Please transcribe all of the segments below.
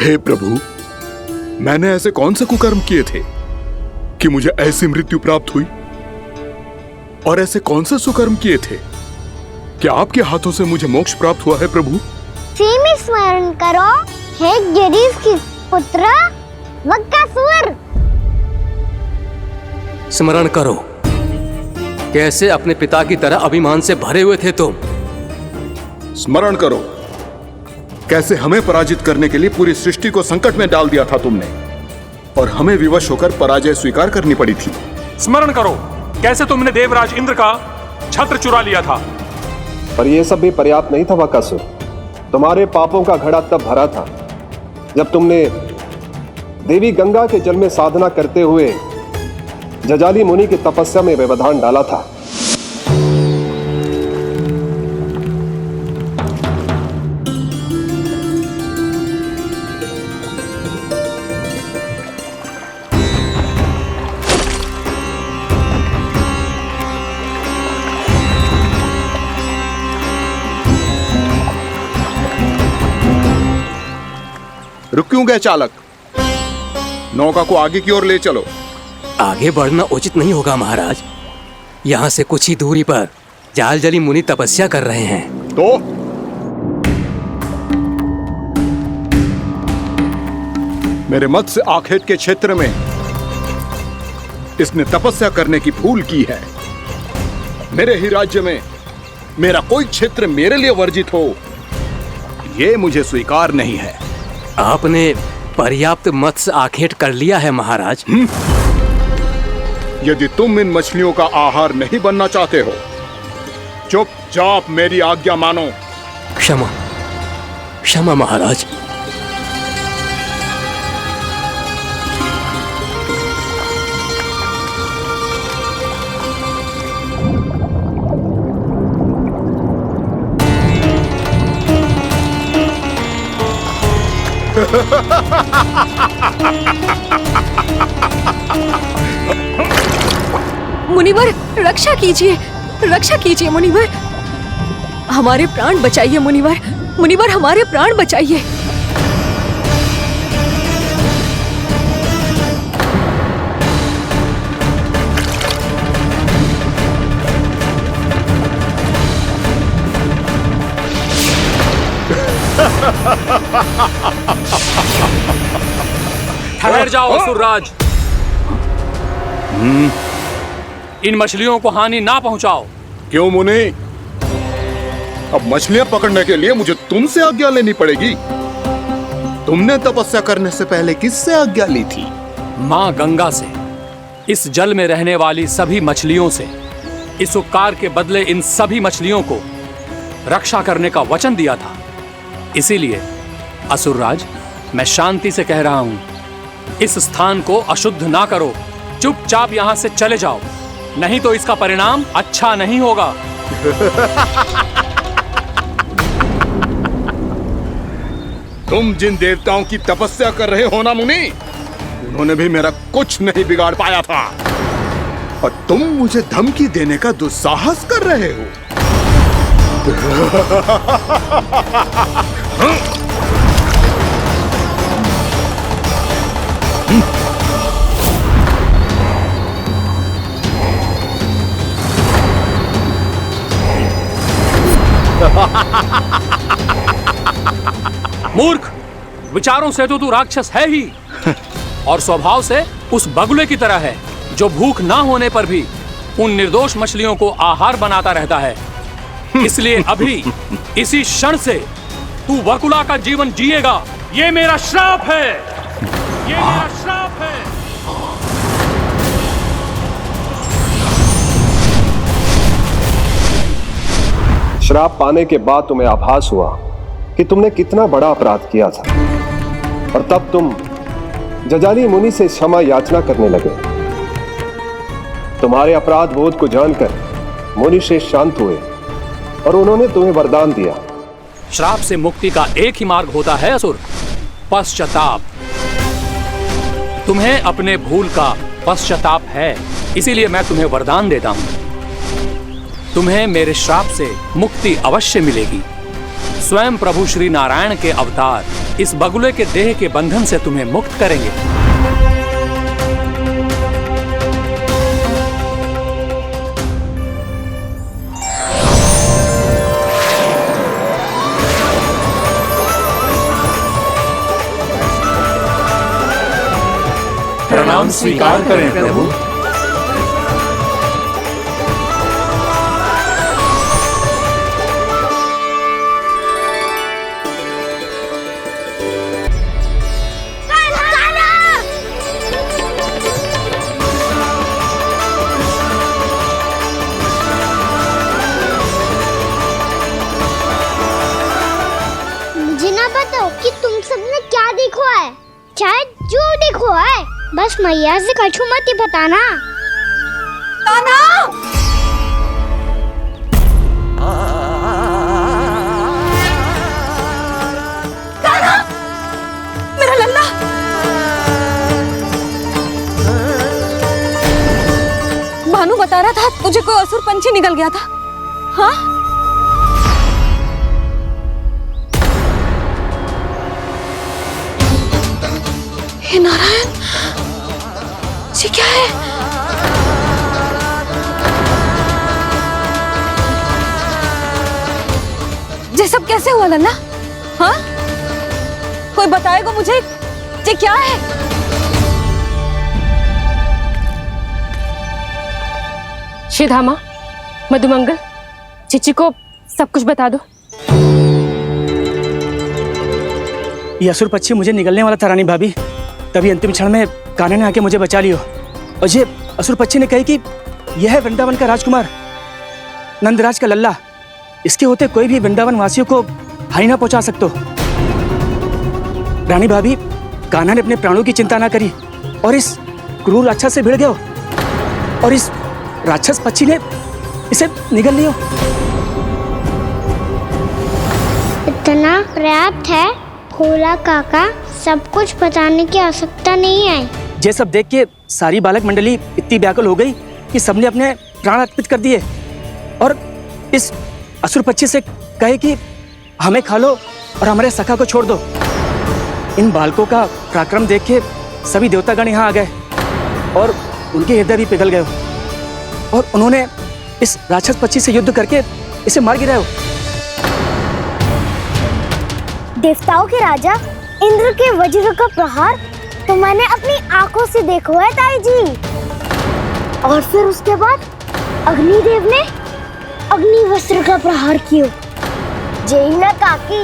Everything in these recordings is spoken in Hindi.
हे प्रभु, मैंने ऐसे कौन से कुकर्म किए थे कि मुझे ऐसी मृत्यु प्राप्त हुई? और ऐसे कौन से सुकर्म किए थे कि आपके हाथों से मुझे मोक्ष प्राप्त हुआ है प्रभु? में स्मरण करो, हे जरीफ की पुत्र वक्कासुर। स्मरण करो, कैसे अपने पिता की तरह अभिमान से भरे हुए थे तुम। स्मरण करो, कैसे हमें पराजित करने के लिए पूरी सृष्टि को संकट में डाल दिया था तुमने, और हमें विवश होकर पराजय स्वीकार करनी पड़ी थी। स्मरण करो, कैसे तुमने देवराज इंद्र का छत्र चुरा लिया था। पर यह सब भी पर्याप्त नहीं था वक्कासुर। तुम्हारे पापों का घड़ा तब भरा था जब तुमने देवी गंगा के जल में साधना करते हुए जजाली मुनि की तपस्या में व्यवधान डाला था। रुक क्यों गए चालक? नौका को आगे की ओर ले चलो। आगे बढ़ना उचित नहीं होगा महाराज। यहाँ से कुछ ही दूरी पर जालजली मुनि तपस्या कर रहे हैं। तो मेरे मत्स्य आखेट के क्षेत्र में इसने तपस्या करने की भूल की है। मेरे ही राज्य में मेरा कोई क्षेत्र मेरे लिए वर्जित हो, यह मुझे स्वीकार नहीं है। आपने पर्याप्त मत्स्य आखेट कर लिया है महाराज। यदि तुम इन मछलियों का आहार नहीं बनना चाहते हो, चुपचाप मेरी आज्ञा मानो। क्षमा, क्षमा महाराज। मुनिवर, रक्षा कीजिए, रक्षा कीजिए मुनिवर। हमारे प्राण बचाइए मुनिवर, मुनिवर हमारे प्राण बचाइए। ठहर जाओ असुरराज। इन मछलियों को हानि ना पहुंचाओ। क्यों मुनि? अब मछलियां पकड़ने के लिए मुझे तुमसे आज्ञा लेनी पड़ेगी। तुमने तपस्या करने से पहले किससे आज्ञा ली थी? मां गंगा से, इस जल में रहने वाली सभी मछलियों से। इस उपकार के बदले इन सभी मछलियों को रक्षा करने का वचन दिया था। इसीलिए असुरराज, मैं शांति से कह रहा हूं, इस स्थान को अशुद्ध ना करो। चुपचाप यहां से चले जाओ, नहीं तो इसका परिणाम अच्छा नहीं होगा। तुम जिन देवताओं की तपस्या कर रहे हो ना मुनि, उन्होंने भी मेरा कुछ नहीं बिगाड़ पाया था, और तुम मुझे धमकी देने का दुस्साहस कर रहे हो। मूर्ख, विचारों से तो तू राक्षस है ही, और स्वभाव से उस बगुले की तरह है जो भूख ना होने पर भी उन निर्दोष मछलियों को आहार बनाता रहता है। इसलिए अभी इसी क्षण से तू वकुला का जीवन जिएगा। ये मेरा श्राप है, ये मेरा श्राप है। श्राप पाने के बाद तुम्हें आभास हुआ कि तुमने कितना बड़ा अपराध किया था, और तब तुम जजाली मुनि से क्षमा याचना करने लगे। तुम्हारे अपराध बोध को जानकर मुनि श्रेष्ठ शांत हुए और उन्होंने तुम्हें वरदान दिया। श्राप से मुक्ति का एक ही मार्ग होता है असुर, पश्चाताप। तुम्हें अपने भूल का पश्चाताप है, इसीलिए मैं तुम्हें वरदान देता हूं। तुम्हें मेरे श्राप से मुक्ति अवश्य मिलेगी। स्वयं प्रभु श्री नारायण के अवतार इस बगुले के देह के बंधन से तुम्हें मुक्त करेंगे। प्रणाम स्वीकार करें प्रभु। मुझे ना बताओ कि तुम सबने क्या देखा है, चाहे जो देखो है, बस मैया से कछु मत ही बताना। कान्हा! कान्हा! मेरा लल्ला! भानु बता रहा था तुझे कोई असुर पंछी निकल गया था। हाँ? हे नारायण, ये क्या है? ये सब कैसे हुआ लल्ला? हाँ? कोई बताएगा मुझे ये क्या है? श्रीधामा, मधुमंगल, चिची को सब कुछ बता दो। ये असुर पक्षी मुझे निगलने वाला था रानी भाभी, तभी अंतिम क्षण में कान्हा ने आके मुझे बचा लियो। और ये असुर पक्षी ने कही कि यह है वृंदावन का राजकुमार, नंदराज का लल्ला। इसके होते कोई भी वृंदावन वासियों को हानि ना पहुंचा सकते। रानी भाभी, कान्हा ने अपने प्राणों की चिंता ना करी और इस क्रूर राक्षस से भिड़ गयो और इस राक्षस पक्षी ने इसे निगल लियो। इतना पर्याप्त है भोला काका, सब कुछ बताने की आवश्यकता नहीं है। ये सब देख के सारी बालक मंडली इतनी व्याकुल हो गई कि सबने अपने प्राण अर्पित कर दिए और इस असुर पक्षी से कहे कि हमें खा लो और हमारे सखा को छोड़ दो। इन बालकों का पराक्रम देख के सभी देवतागण यहाँ आ गए और उनके हृदय भी पिघल गए और उन्होंने इस राक्षस पक्षी से युद्ध करके इसे मार गिराया। देवताओं के राजा इंद्र के वज्र का प्रहार तो मैंने अपनी आंखों से देखा है ताई जी। और फिर उसके बाद अग्निदेव ने अग्निवस्त्र का प्रहार किया। जय ना काकी,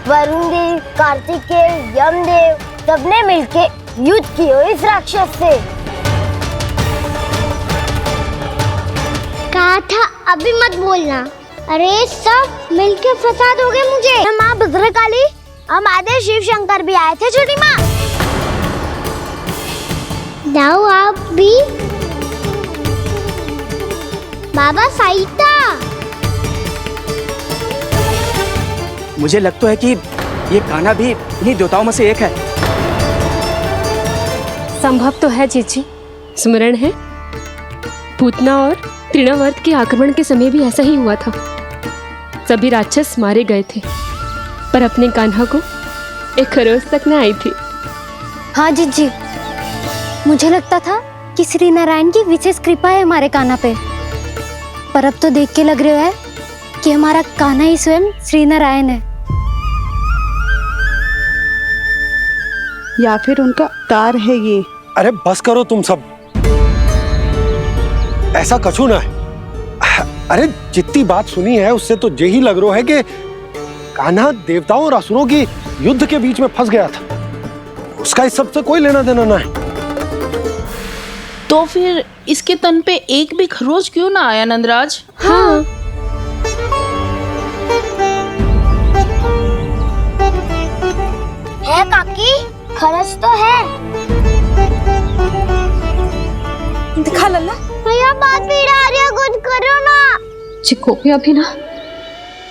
वरुण देव, कार्तिकेय, यमदेव सबने मिलके युद्ध किया इस राक्षस से। कहा था अभी मत बोलना। अरे सब मिलके फंसा दोगे मुझे। माँ भद्रकाली, हमारे शिव शंकर भी आए थे छोटी माँ। जाओ आप भी। बाबा साईता, मुझे लगता है कि ये कान्हा भी इन्हीं देवताओं में से एक है। संभव तो है चीची। स्मरण है, पूतना और तृणावर्त के आक्रमण के समय भी ऐसा ही हुआ था। सभी राक्षस मारे गए थे, पर अपने कान्हा को एक खरोच तक न आई थी। हाँ जीजी, मुझे लगता था कि श्री नारायण की विशेष कृपा है हमारे कान्हा पे, पर अब तो देख के लग रहा है कि हमारा कान्हा ही स्वयं श्री नारायण है। या फिर उनका अवतार है ये। अरे बस करो तुम सब, ऐसा कछु ना है। अरे जितनी बात सुनी है उससे तो यही लग रहा है कि कान्हा देवताओं और असुरों की युद्ध के बीच में फंस गया था। उसका इस सब से कोई लेना देना ना है। तो फिर इसके तन पे एक भी खरोच क्यों ना आया नंदराज? हाँ, है काकी, खरच तो है। दिखा लल्ला। भैया बात पीड़ा आ रही है, कुछ करो ना। चिकोपिया भी ना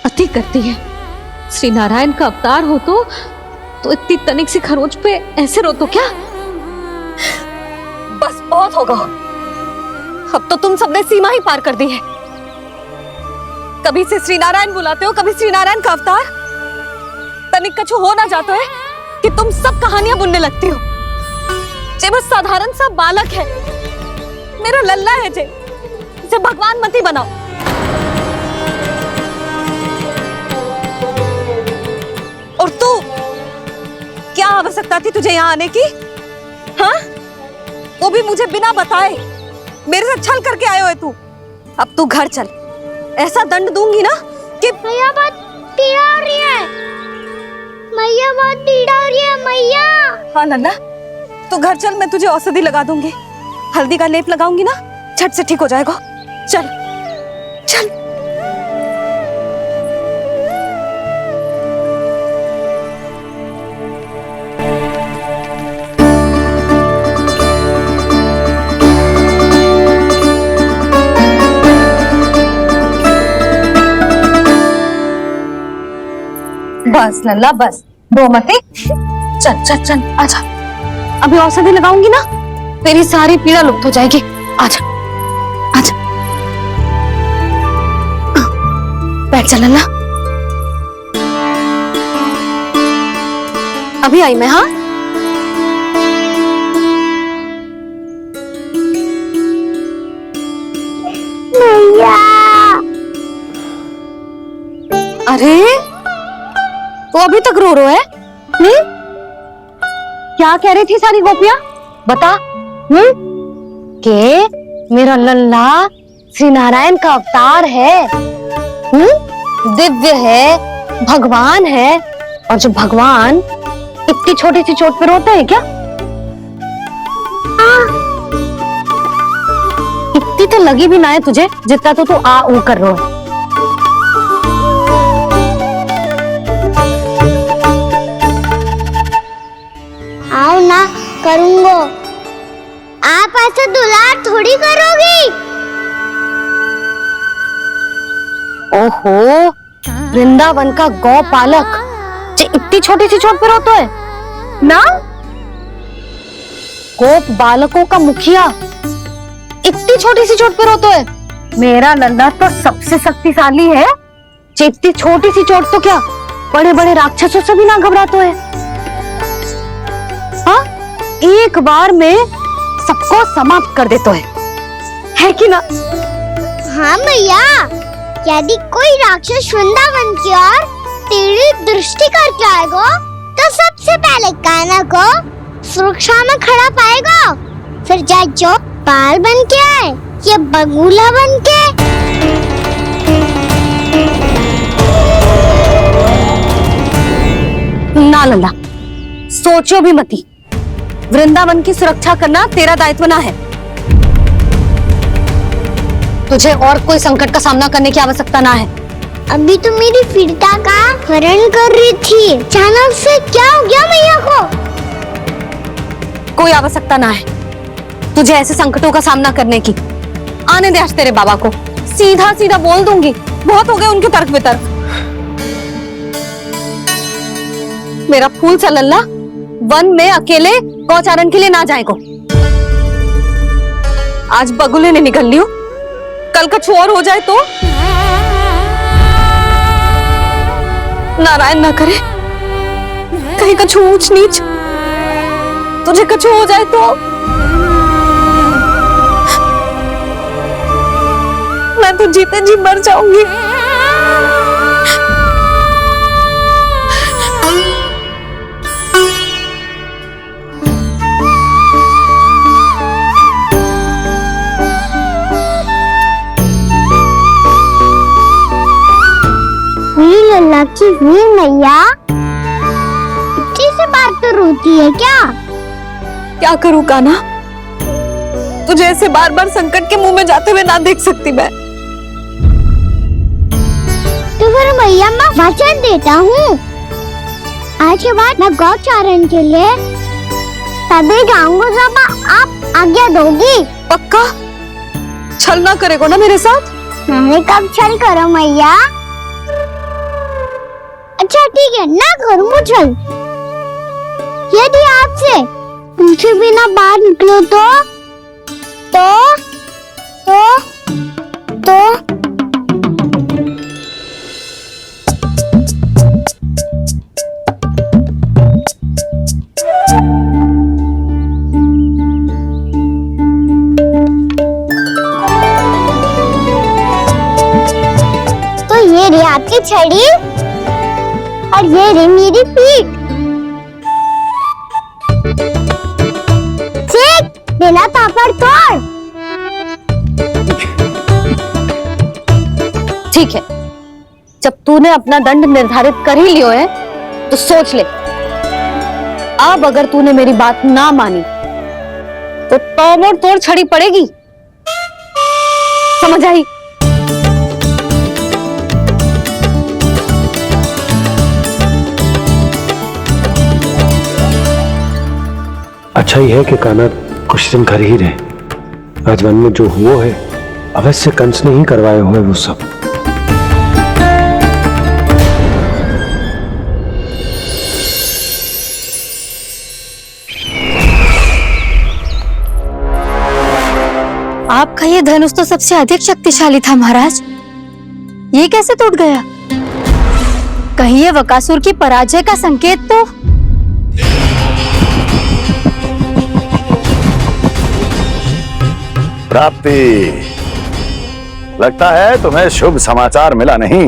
अति करती है। श्री नारायण का अवतार हो तो इतनी तनिक सी खरोच पे ऐसे रो तो क्या? बस बहुत होगा। अब तो तुम सबने सीमा ही पार कर दी है। कभी से श्री नारायण बुलाते हो, कभी श्री नारायण का अवतार। तनिक कछु हो ना जातो है कि तुम सब कहानियां बुनने लगती हो। जे बस साधारण सा बालक है, मेरा लल्ला है जे, इसे भगवान मत ही बनाओ। और तू, क्या आवश्यकता थी तुझे यहाँ आने की? हाँ, वो भी मुझे बिना बताए। मेरे साथ छल करके आयो है तू। अब तू घर चल, ऐसा दंड दूंगी ना कि मैया बहुत पीड़ा हो रही है, मैया बहुत पीड़ा हो रही है मैया। हाँ लल्ला, तू घर चल, मैं तुझे औषधि लगा दूंगी। हल्दी का लेप लगाऊंगी ना, झट से ठीक हो जाएगा। चल चल। बस लल्ला बस, रो मत। चल चल चल, आजा। अभी औषधि लगाऊंगी ना, तेरी सारी पीड़ा लुप्त हो जाएगी। आजा आजा, बैठ जा लल्ला। अभी आई मैं। हाँ, मैया। अरे तो अभी तक रो रो है? क्या कह रही थी सारी गोपियां? बता। के मेरा लल्ला श्री नारायण का अवतार है, दिव्य है, भगवान है। और जो भगवान इतनी छोटी सी चोट पे रोते हैं क्या? इतनी तो लगी भी ना है तुझे जितना तो तू आ ऊ कर रो है। आओ ना, करूंगो। आप ऐसा दुलार थोड़ी करोगी। ओहो, वृंदावन का गौ पालक जो इतनी छोटी सी चोट पे रोता है ना? गोप बालकों का मुखिया इतनी छोटी सी चोट पे रोता है? मेरा लल्ला तो सबसे शक्तिशाली है। इतनी छोटी सी चोट तो क्या बड़े बड़े राक्षसों से भी ना घबराता है। हाँ, एक बार में सबको समाप्त कर देता है कि ना? हाँ मैया, यदि कोई राक्षस वृंदावन की ओर तेरी दृष्टि करके आएगा तो सबसे पहले कान्हा को सुरक्षा में खड़ा पाएगा, फिर चाहे जो बाल बन के आए या बगुला बन के। ना लल्ला, सोचो भी मती। वृंदावन की सुरक्षा करना तेरा दायित्व ना है। तुझे और कोई संकट का सामना करने की आवश्यकता ना है। अभी तो मेरी पीड़िता का हरण कर रही थी, अचानक से क्या हो गया मैया को? कोई आवश्यकता ना है तुझे ऐसे संकटों का सामना करने की। आने दे आज तेरे बाबा को, सीधा सीधा बोल दूंगी। बहुत हो गए उनके तर्क वितर्क। मेरा फूल सा लल्ला वन में अकेले गौचारण के लिए ना जाए को। आज बगुले ने निकल लियो, कल का छोर हो जाए तो? नारायण ना करे, कहीं कछु ऊंच नीच तुझे कछु हो जाए तो? मैं तो जीते जी मर जाऊंगी। लल्ला की वीर मैया इतनी से बात तो रोती है क्या? क्या करूं कान्हा, तुझे ऐसे बार बार संकट के मुंह में जाते हुए ना देख सकती मैं। तो फिर मैया मैं वचन देता हूँ, आज के बाद मैं गौचारण के लिए तभी जाऊंगा जब आप आज्ञा दोगी। पक्का? छल ना करेगा ना मेरे साथ? मैंने कब छल करो मैया? अच्छा ठीक है, ना करूँगा छल। यदि आपसे पूछे बिना बाहर निकलो तो ये रही आपकी छड़ी और ये रही मेरी पीठ। चेक बिना तापड़ तोड़। ठीक है, जब तूने अपना दंड निर्धारित कर ही लियो है तो सोच ले, अब अगर तूने मेरी बात ना मानी तो ताबड़ तोड़ छड़ी पड़ेगी, समझ आई? अच्छा ही है कि कान्हा कुछ दिन घर ही रहे। आज वन में जो हुआ है अवश्य कंस ने ही करवाए हुए वो सब। आपका ये धनुष तो सबसे अधिक शक्तिशाली था महाराज, ये कैसे टूट गया? कहीं ये बकासुर की पराजय का संकेत तो? प्राप्ति, लगता है तुम्हें शुभ समाचार मिला नहीं।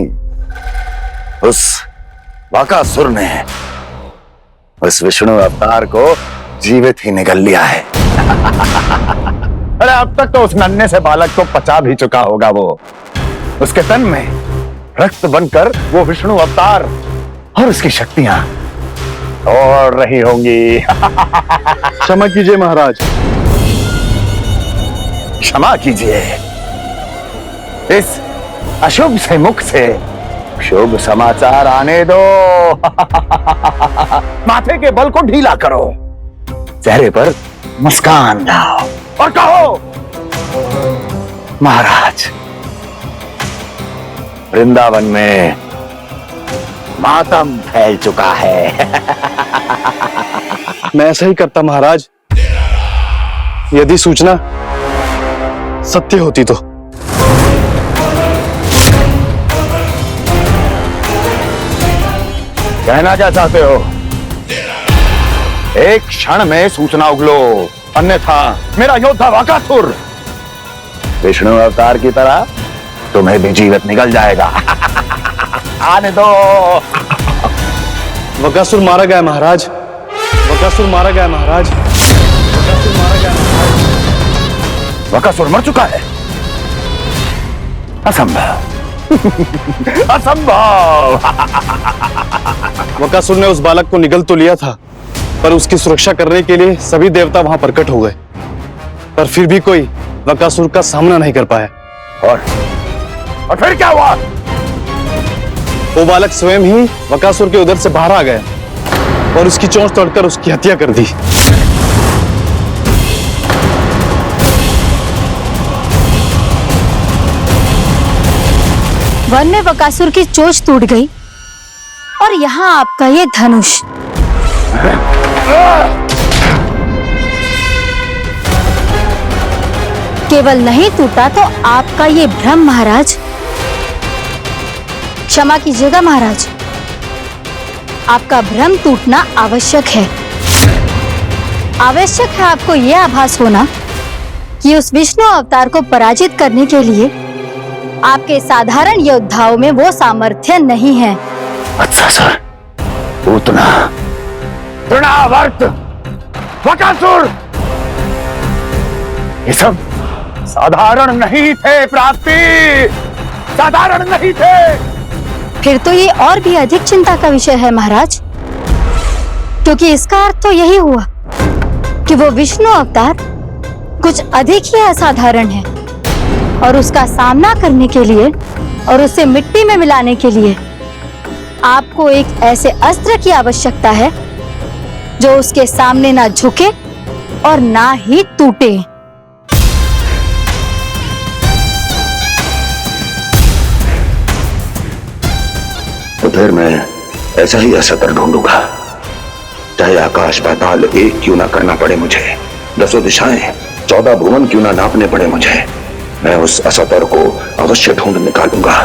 उस बकासुर ने उस विष्णु अवतार को जीवित ही निगल लिया है। अरे अब तक तो उस नन्हे से बालक को पचा भी चुका होगा वो। उसके तन में रक्त बनकर वो विष्णु अवतार और उसकी शक्तियां और रही होंगी। क्षमा कीजिए महाराज। क्षमा कीजिए, इस अशुभ से मुख से शुभ समाचार आने दो। माथे के बल को ढीला करो, चेहरे पर मुस्कान लाओ और कहो, महाराज, वृंदावन में मातम फैल चुका है। मैं ऐसा ही करता महाराज, यदि सूचना सत्य होती तो। कहना क्या चाहते हो? एक क्षण में सूचना उगलो, अन्यथा मेरा योद्धा बकासुर विष्णु अवतार की तरह तुम्हें भी जीवित निकल जाएगा। आने दो। बकासुर मारा गया महाराज, बकासुर मारा गया महाराज, बकासुर मारा गया महाराज। बकासुर मर चुका है? असंभव। असंभव। बकासुर ने उस बालक को निगल तो लिया था, पर उसकी सुरक्षा करने के लिए सभी देवता वहां प्रकट हो गए, पर फिर भी कोई बकासुर का सामना नहीं कर पाया। और फिर क्या हुआ? वो बालक स्वयं ही बकासुर के उदर से बाहर आ गया और उसकी चोंच तोड़कर उसकी हत्या कर दी। वन में बकासुर की चोंच टूट गई और यहाँ आपका ये धनुष। केवल नहीं टूटा तो आपका ये भ्रम महाराज। क्षमा कीजिएगा महाराज, आपका भ्रम टूटना आवश्यक है। आवश्यक है आपको यह आभास होना कि उस विष्णु अवतार को पराजित करने के लिए आपके साधारण योद्धाओं में वो सामर्थ्य नहीं है। अच्छा सर, उतना तृणावर्त, बकासुर, ये सब साधारण नहीं थे प्राप्ति, साधारण नहीं थे। फिर तो ये और भी अधिक चिंता का विषय है महाराज, क्योंकि इसका अर्थ तो यही हुआ कि वो विष्णु अवतार कुछ अधिक ही असाधारण है और उसका सामना करने के लिए और उसे मिट्टी में मिलाने के लिए आपको एक ऐसे अस्त्र की आवश्यकता है जो उसके सामने ना झुके और ना ही टूटे। तो फिर मैं ऐसा ही असत्र ढूंढूंगा, चाहे आकाश पाताल एक क्यों ना करना पड़े मुझे, 10 दिशाएं 14 भुवन क्यों ना नापने पड़े मुझे। मैं उस असतर को अवश्य ढूंढ निकालूंगा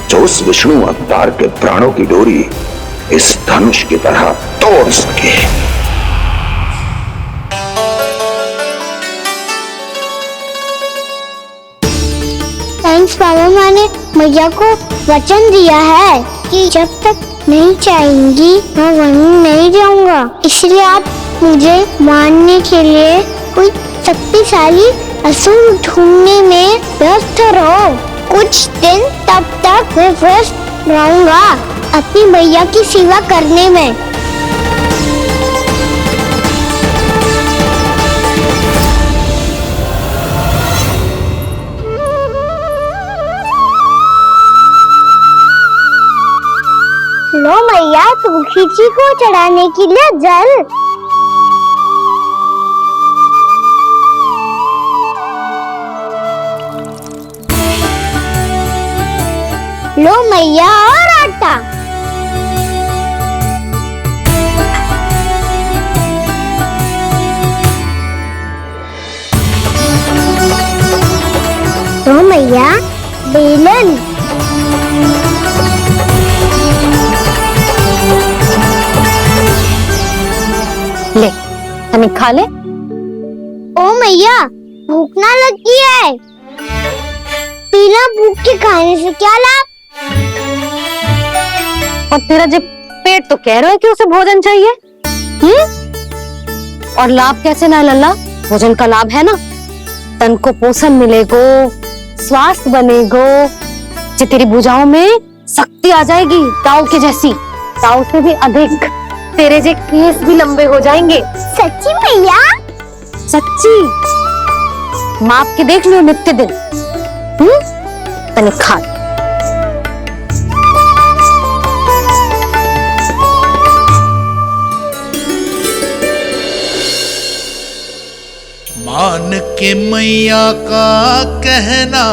जो उस विष्णु अवतार के प्राणों की डोरी इस धनुष की तरह तोड़ सके। थैंक्स बाबा, मैंने मैया को वचन दिया है कि जब तक नहीं चाहेंगी मैं वहीं नहीं जाऊंगा। इसलिए आप मुझे मारने के लिए कोई शक्तिशाली असुर ढूंढने में व्यस्त रहो। कुछ दिन तब तक मैं व्यस्त रहूंगा अपनी मैया की सेवा करने में। लो मैया, तुलसी जी को चढ़ाने के लिए जल। लो मैया, और आटा। लो मैया, बेलन। ले, तने खा ले। ओ मैया, भूख ना लगी है। बिना भूख के खाने से क्या लाभ? और तेरा जब पेट तो कह रहा है कि उसे भोजन चाहिए, और लाभ कैसे ना लल्ला? भोजन का लाभ है ना, तन को पोषण मिलेगो, स्वास्थ्य बनेगो, जो तेरी भुजाओं में शक्ति आ जाएगी ताऊ के जैसी, ताऊ से भी अधिक। तेरे जे केस भी लंबे हो जाएंगे। सच्ची मैया? सच्ची। माप के देख लियो नित्य दिन। तने खा। मान के मैया का कहना,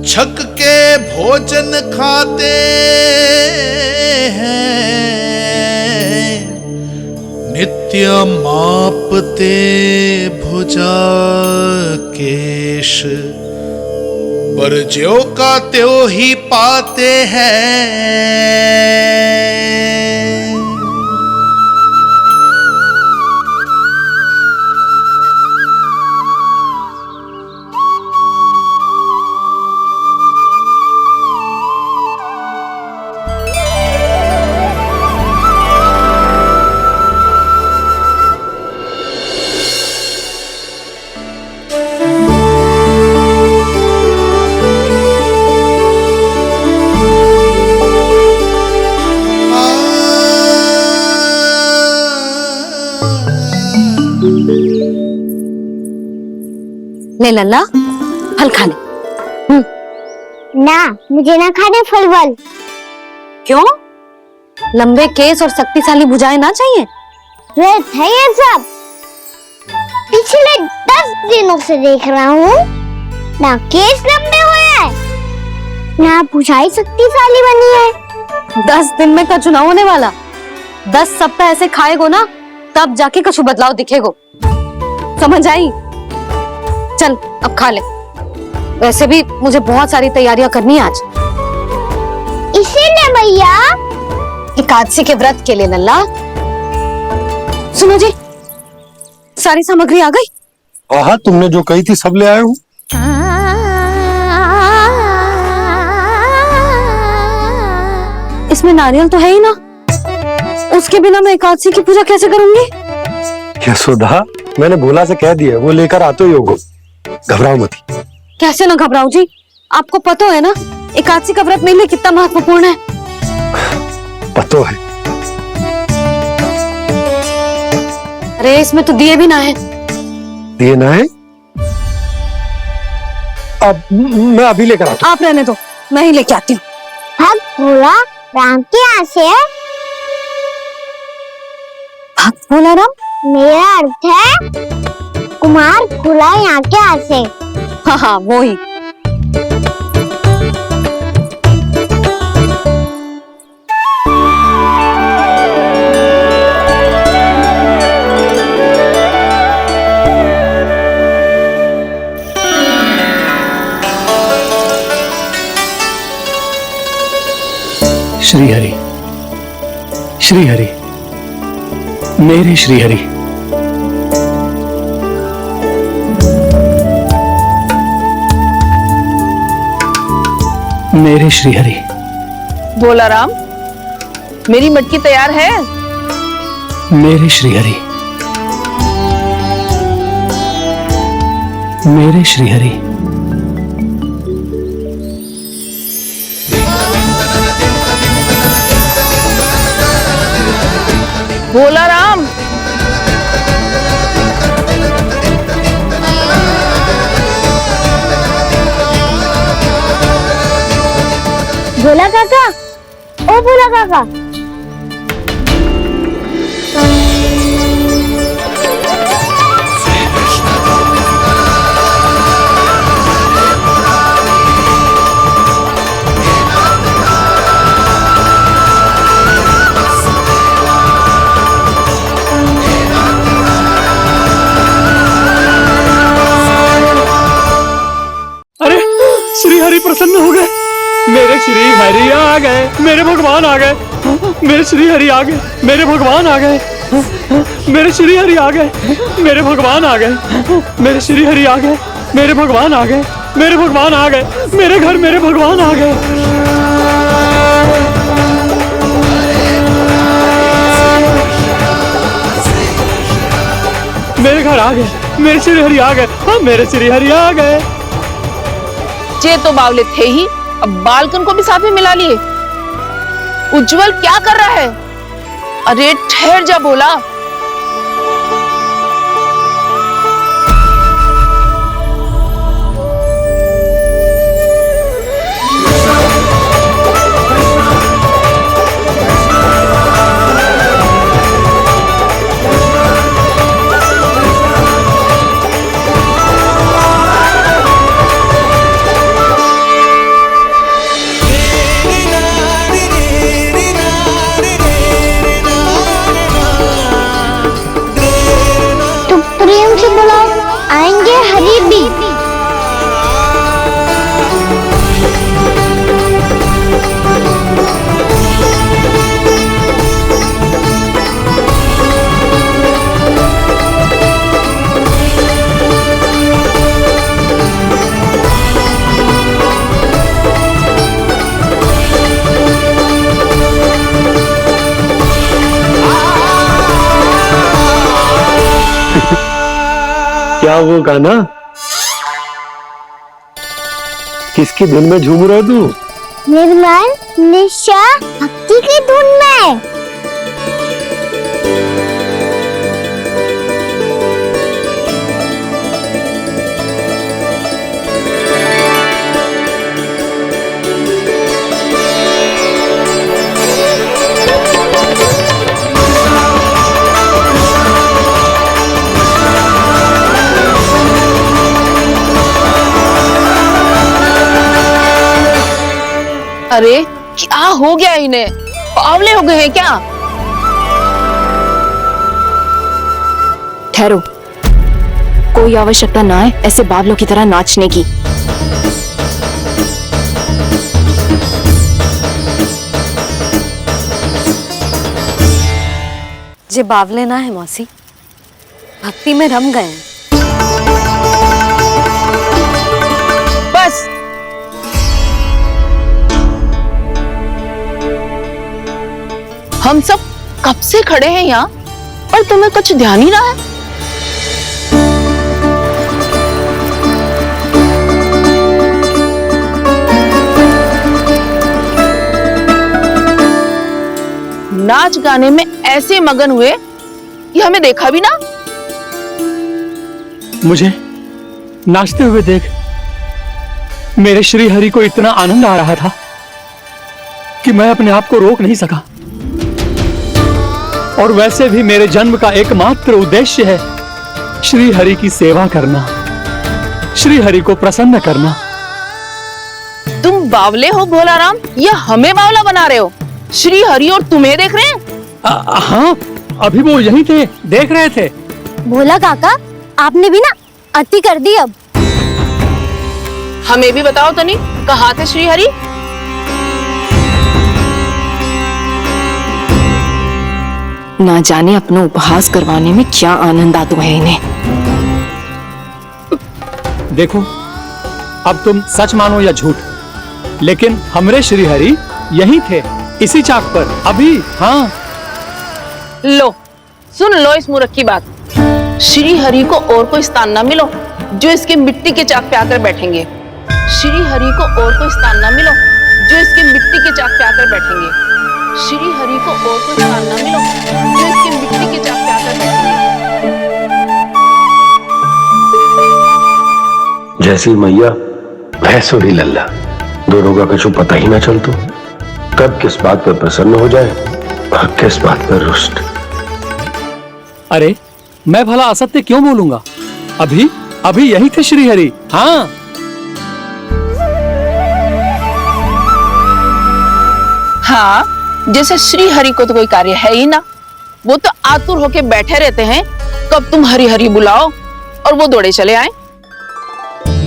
छक के भोजन खाते हैं, नित्य मापते भुजा केश, पर ज्यो का त्यों ही पाते हैं। ले लल्ला, फल खा ले। ना, मुझे ना खाने फल वल। क्यों? लंबे केस और शक्तिशाली भुजाएं ना चाहिए? व्यर्थ है ये सब। पिछले 10 दिनों से देख रहा हूँ, ना केस लंबे हुए हैं, ना भुजाएं शक्तिशाली बनी है। 10 दिन में का चुनाव होने वाला। 10 सप्ताह ऐसे खाएगो ना, तब जाके कुछ बदलाव दिखेगो। समझ आई? चल अब खा ले। वैसे भी मुझे बहुत सारी तैयारियां करनी है आज। इसीलिए भैया, एकादशी के व्रत के लिए लल्ला। सुनो जी, सारी सामग्री आ गई? हाँ, तुमने जो कही थी सब ले आए हूँ। इसमें नारियल तो है ही ना, उसके बिना मैं एकादशी की पूजा कैसे करूंगी? यशोदा, मैंने भोला से कह दिया, वो लेकर आते ही होगा, घबराओ मत। कैसे ना घबराओ जी, आपको पता है ना एकादशी का व्रत मेरे लिए कितना महत्वपूर्ण है। पता है। अरे इसमें तो दिए भी ना है। दिए ना है? अब मैं अभी लेकर आता हूँ। आप रहने दो, मैं ही लेके आती हूँ। भक्त भोला राम के यहाँ से है? भक्त भोला राम? मेरा अर्थ है कुमार भोला यहाँ के यहाँ से। हाँ हाँ, वो ही। श्री हरि, श्री हरि, मेरे श्री हरि। मेरे श्रीहरि। भोला राम, मेरी मटकी तैयार है? मेरे श्रीहरि। मेरे श्रीहरि। भोला राम, भोला काका, ओ भोला काका। अरे श्रीहरि प्रसन्न हो गए। मेरे श्री हरि आ गए, मेरे भगवान आ गए। मेरे श्री हरि आ गए, मेरे भगवान आ गए। मेरे श्री हरि आ गए, मेरे भगवान आ गए। मेरे श्री हरि आ गए, मेरे भगवान आ गए। मेरे भगवान आ गए, मेरे घर मेरे भगवान आ गए। मेरे घर आ गए, मेरे श्री हरि आ गए। हाँ, मेरे श्री हरि आ गए। ये तो बावले थे ही, अब बालकन को भी साथ में मिला लिए। उज्जवल क्या कर रहा है? अरे ठहर जा बोला। प्रेम से बुलाओ, आएंगे हरी भी। क्या वो गाना? किसकी धुन में झूम रहा तू? निर्मल निशा भक्ति की धुन में। अरे क्या हो गया इन्हें? बावले हो गए हैं क्या? ठहरो, कोई आवश्यकता ना है ऐसे बावलों की तरह नाचने की। जे बावले ना है मौसी, भक्ति में रम गए हैं। बस हम सब कब से खड़े हैं यहाँ और तुम्हें कुछ ध्यान ही ना है। नाच गाने में ऐसे मगन हुए कि हमें देखा भी ना। मुझे नाचते हुए देख मेरे श्री हरि को इतना आनंद आ रहा था कि मैं अपने आप को रोक नहीं सका। और वैसे भी मेरे जन्म का एकमात्र उद्देश्य है श्री हरि की सेवा करना, श्री हरि को प्रसन्न करना। तुम बावले हो भोला राम, या हमें बावला बना रहे हो? श्री हरि और तुम्हें देख रहे हैं? हाँ, अभी वो यहीं थे, देख रहे थे। भोला काका, आपने भी ना अति कर दी। अब हमें भी बताओ तनी, कहाँ थे श्री हरि? ना जाने अपना उपहास करवाने में क्या आनंद आता है इन्हें। देखो, अब तुम सच मानो या झूठ, लेकिन हमरे श्री हरि यहीं थे, इसी चाक पर अभी। हाँ लो सुन लो इस मूर्ख की बात। श्री हरि को और कोई स्थान ना मिलो जो इसके मिट्टी के चाक पे आकर बैठेंगे। श्री हरि को और कोई स्थान ना मिलो जो इसके मिट्टी के चाक पे आकर बैठेंगे। श्री हरि को और कोई स्थान ना मिलो जो इसके मिट्टी के चाक पे आकर बैठेंगे। जैसी मैया वैसुरी लल्ला, दोनों का कुछ पता ही ना चल तो कब किस बात पर प्रसन्न हो जाए और किस बात पर रुष्ट। अरे मैं भला असत्य क्यों बोलूंगा? अभी अभी यही थे श्री हरि। हाँ हाँ, जैसे श्री हरि को तो कोई कार्य है ही ना, वो तो आतुर होके बैठे रहते हैं कब तुम हरि हरि बुलाओ और वो दौड़े चले आए।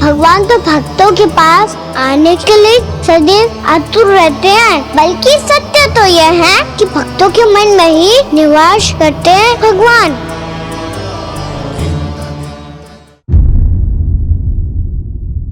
भगवान तो भक्तों के पास आने के लिए सदैव आतुर रहते हैं, बल्कि सत्य तो यह है कि भक्तों के मन में ही निवास करते हैं भगवान।